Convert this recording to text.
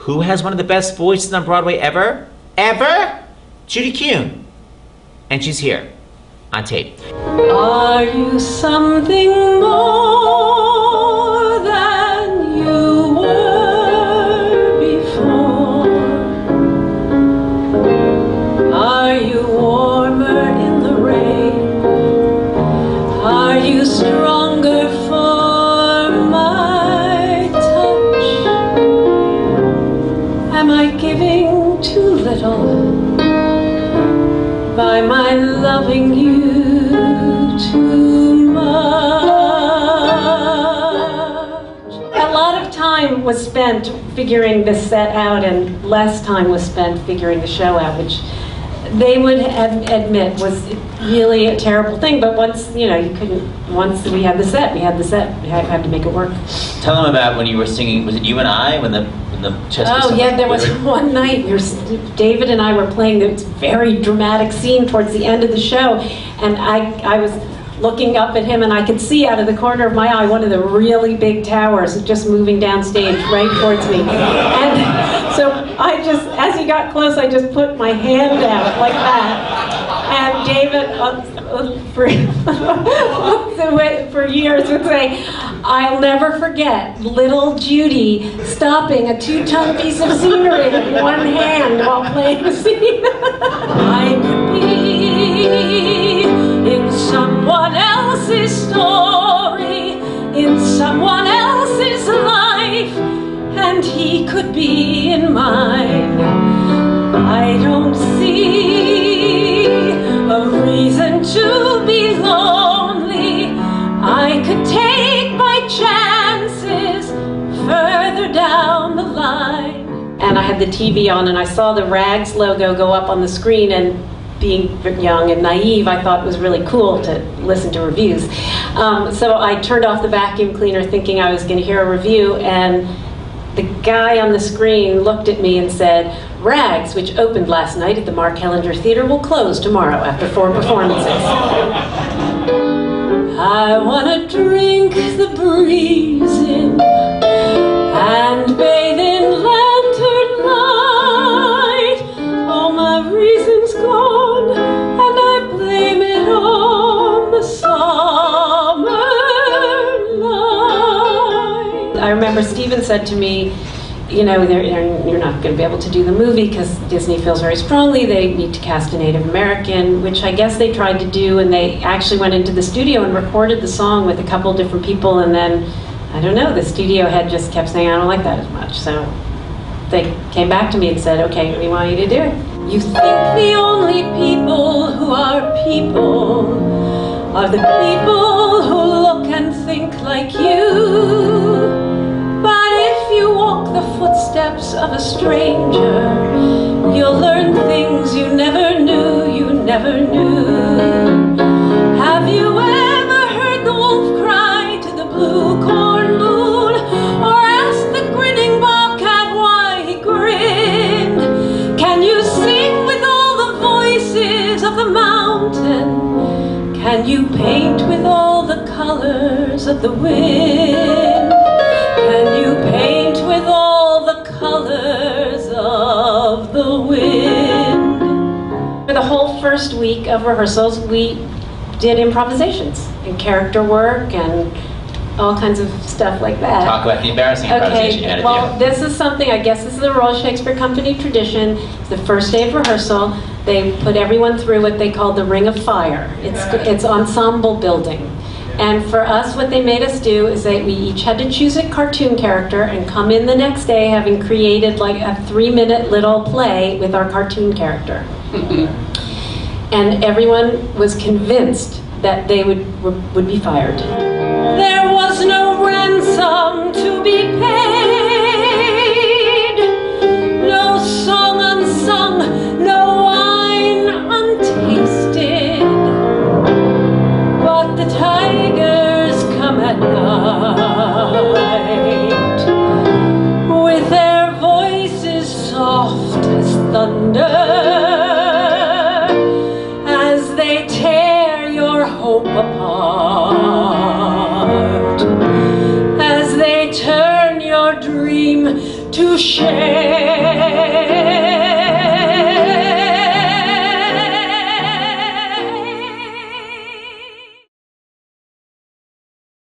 Who has one of the best voices on Broadway ever? Ever? Judy Kuhn. And she's here on tape. Are you something more than you were before? Are you warmer in the rain? Are you stronger for my touch? Am I giving too little by my loving you too much? A lot of time was spent figuring this set out and less time was spent figuring the show out, which they would admit was really a terrible thing, but once, you know, once we had the set, we had to make it work. Tell them about when you were singing, was it You and I, when the chess was Oh yeah, there was one night, David and I were playing this very dramatic scene towards the end of the show, and I was looking up at him and I could see out of the corner of my eye one of the really big towers just moving downstage right towards me. And so I just, as he got close, I just put my hand out like that. And David, for years, would say, "I'll never forget little Judy stopping a 2-ton piece of scenery with one hand while playing the scene." I could be in someone else's story, in someone else's life, and he could be in mine. I don't see a reason to be lonely. I could take my chances further down the line. And I had the TV on and I saw the Rags logo go up on the screen, and being young and naive, I thought it was really cool to listen to reviews. So I turned off the vacuum cleaner thinking I was going to hear a review, and the guy on the screen looked at me and said, "Rags, which opened last night at the Mark Hellinger Theater, will close tomorrow after 4 performances." I want to drink the breeze in and bathe in lantern light. All my reason's gone, and I blame it on the summer light. I remember Stephen said to me, you know, you're not going to be able to do the movie because Disney feels very strongly they need to cast a Native American, which I guess they tried to do, and they actually went into the studio and recorded the song with a couple different people, and then, I don't know, the studio head just kept saying, "I don't like that as much." So they came back to me and said, "Okay, we want you to do it." You think the only people who are the people who look and think like you. But if you walk the footsteps of a stranger, you'll learn things you never knew you never knew. Have you ever heard the wolf cry to the blue corn moon, or asked the grinning bobcat why he grinned? Can you sing with all the voices of the mountain? Can you paint with all the colors of the wind? Can you paint with all the colors of the wind? For the whole first week of rehearsals, we did improvisations and character work and all kinds of stuff like that. Talk about the embarrassing improvisation you had to do. Well, this is something, I guess this is the Royal Shakespeare Company tradition. It's the first day of rehearsal. They put everyone through what they call the Ring of Fire. It's ensemble building. And for us, what they made us do is that we each had to choose a cartoon character and come in the next day having created like a 3-minute little play with our cartoon character. And everyone was convinced that they would be fired. There was no ransom to be paid, no song unsung, no wine untasted. But the tigers come at night, with their voices soft as thunder, as they tear your hope apart, as they turn your share.